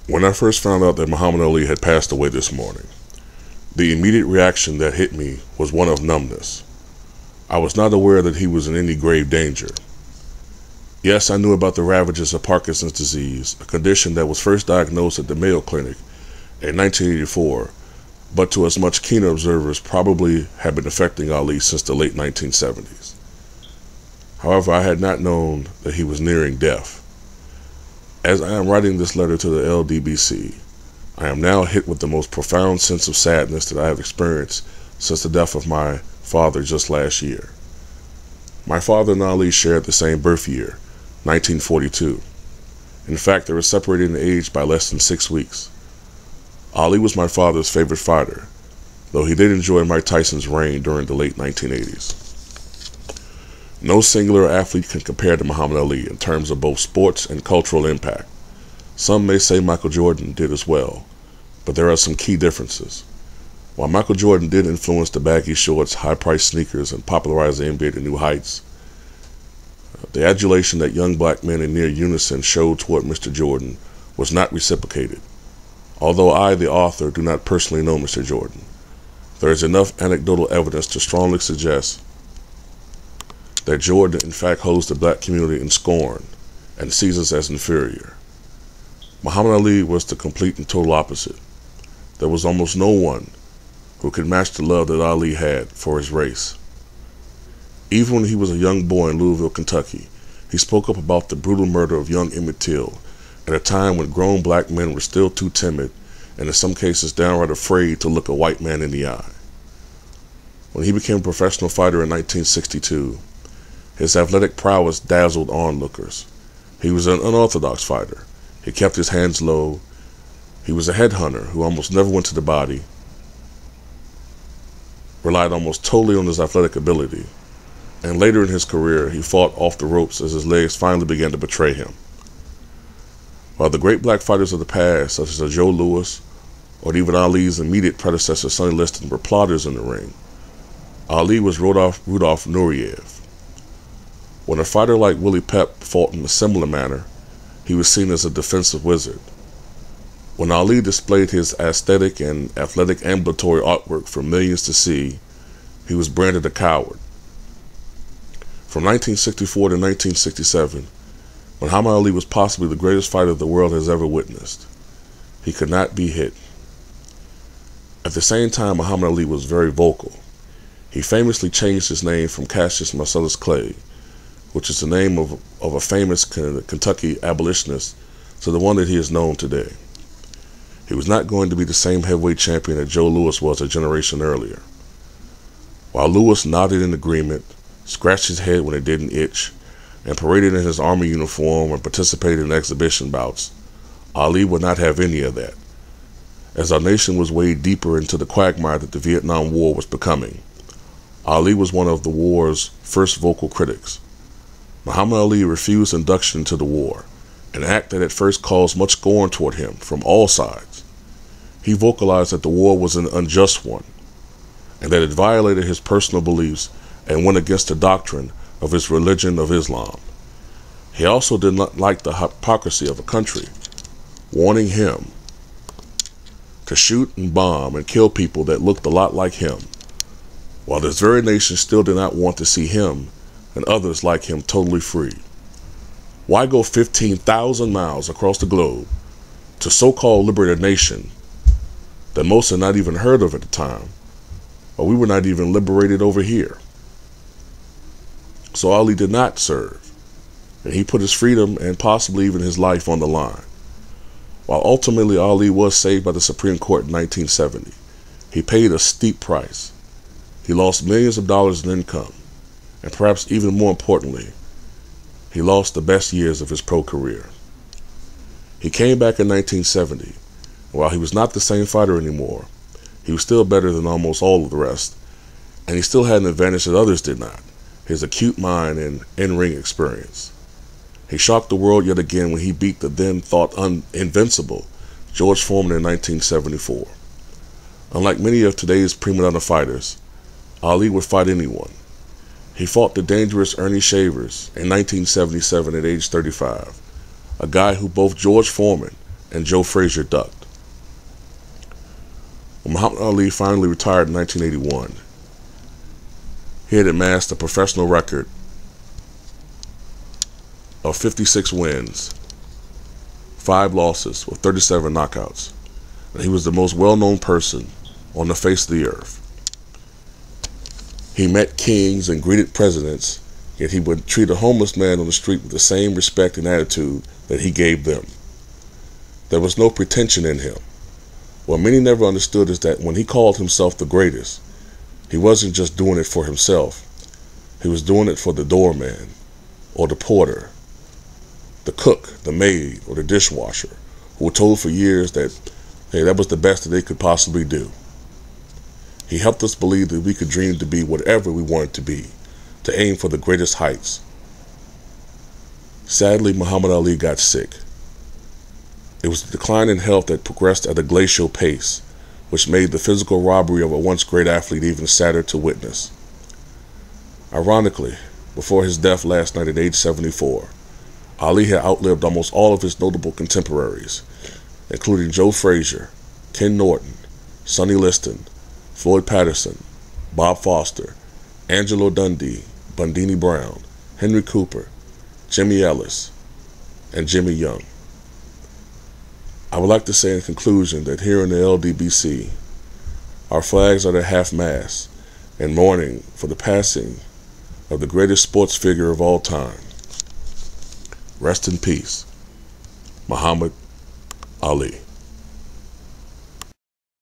When I first found out that Muhammad Ali had passed away this morning, the immediate reaction that hit me was one of numbness. I was not aware that he was in any grave danger. Yes, I knew about the ravages of Parkinson's disease, a condition that was first diagnosed at the Mayo Clinic in 1984, but to us much keener observers probably had been affecting Ali since the late 1970s. However, I had not known that he was nearing death. As I am writing this letter to the LDBC, I am now hit with the most profound sense of sadness that I have experienced since the death of my father just last year. My father and Ali shared the same birth year, 1942. In fact, they were separated in age by less than 6 weeks. Ali was my father's favorite fighter, though he did enjoy Mike Tyson's reign during the late 1980s. No singular athlete can compare to Muhammad Ali in terms of both sports and cultural impact. Some may say Michael Jordan did as well, but there are some key differences. While Michael Jordan did influence the baggy shorts, high-priced sneakers, and popularize the NBA to new heights, the adulation that young black men in near unison showed toward Mr. Jordan was not reciprocated. Although I, the author, do not personally know Mr. Jordan, there is enough anecdotal evidence to strongly suggest that Jordan in fact holds the black community in scorn and sees us as inferior. Muhammad Ali was the complete and total opposite. There was almost no one who could match the love that Ali had for his race. Even when he was a young boy in Louisville, Kentucky, he spoke up about the brutal murder of young Emmett Till at a time when grown black men were still too timid and in some cases downright afraid to look a white man in the eye. When he became a professional fighter in 1962, his athletic prowess dazzled onlookers. He was an unorthodox fighter. He kept his hands low. He was a headhunter who almost never went to the body, relied almost totally on his athletic ability, and later in his career he fought off the ropes as his legs finally began to betray him. While the great black fighters of the past, such as Joe Louis or even Ali's immediate predecessor Sonny Liston, were plotters in the ring, Ali was Rudolph Nureyev. When a fighter like Willie Pep fought in a similar manner, he was seen as a defensive wizard. When Ali displayed his aesthetic and athletic ambulatory artwork for millions to see, he was branded a coward. From 1964 to 1967, Muhammad Ali was possibly the greatest fighter the world has ever witnessed. He could not be hit. At the same time, Muhammad Ali was very vocal. He famously changed his name from Cassius Marcellus Clay, which is the name of a famous Kentucky abolitionist, to the one that he is known today. He was not going to be the same heavyweight champion that Joe Louis was a generation earlier. While Louis nodded in agreement, scratched his head when it didn't itch, and paraded in his army uniform and participated in exhibition bouts, Ali would not have any of that. As our nation was weighed deeper into the quagmire that the Vietnam War was becoming, Ali was one of the war's first vocal critics. Muhammad Ali refused induction into the war, an act that at first caused much scorn toward him from all sides. He vocalized that the war was an unjust one, and that it violated his personal beliefs and went against the doctrine of his religion of Islam. He also did not like the hypocrisy of a country wanting him to shoot and bomb and kill people that looked a lot like him, while this very nation still did not want to see him and others like him totally free. Why go 15,000 miles across the globe to so-called liberate a nation that most had not even heard of at the time, or we were not even liberated over here? So Ali did not serve, and he put his freedom and possibly even his life on the line. While ultimately Ali was saved by the Supreme Court in 1970, he paid a steep price. He lost millions of dollars in income, and perhaps even more importantly, he lost the best years of his pro career. He came back in 1970, and while he was not the same fighter anymore, he was still better than almost all of the rest, and he still had an advantage that others did not: his acute mind and in-ring experience. He shocked the world yet again when he beat the then thought invincible George Foreman in 1974. Unlike many of today's prima donna fighters, Ali would fight anyone. He fought the dangerous Ernie Shavers in 1977 at age 35, a guy who both George Foreman and Joe Frazier ducked. When Muhammad Ali finally retired in 1981, he had amassed a professional record of 56 wins, 5 losses, with 37 knockouts, and he was the most well-known person on the face of the earth. He met kings and greeted presidents, yet he would treat a homeless man on the street with the same respect and attitude that he gave them. There was no pretension in him. What many never understood is that when he called himself the greatest, he wasn't just doing it for himself. He was doing it for the doorman, or the porter, the cook, the maid, or the dishwasher, who were told for years that, hey, that was the best that they could possibly do. He helped us believe that we could dream to be whatever we wanted to be, to aim for the greatest heights. Sadly, Muhammad Ali got sick. It was the decline in health that progressed at a glacial pace, which made the physical robbery of a once great athlete even sadder to witness. Ironically, before his death last night at age 74, Ali had outlived almost all of his notable contemporaries, including Joe Frazier, Ken Norton, Sonny Liston, Floyd Patterson, Bob Foster, Angelo Dundee, Bundini Brown, Henry Cooper, Jimmy Ellis, and Jimmy Young. I would like to say in conclusion that here in the LDBC, our flags are at half-mast in mourning for the passing of the greatest sports figure of all time. Rest in peace, Muhammad Ali.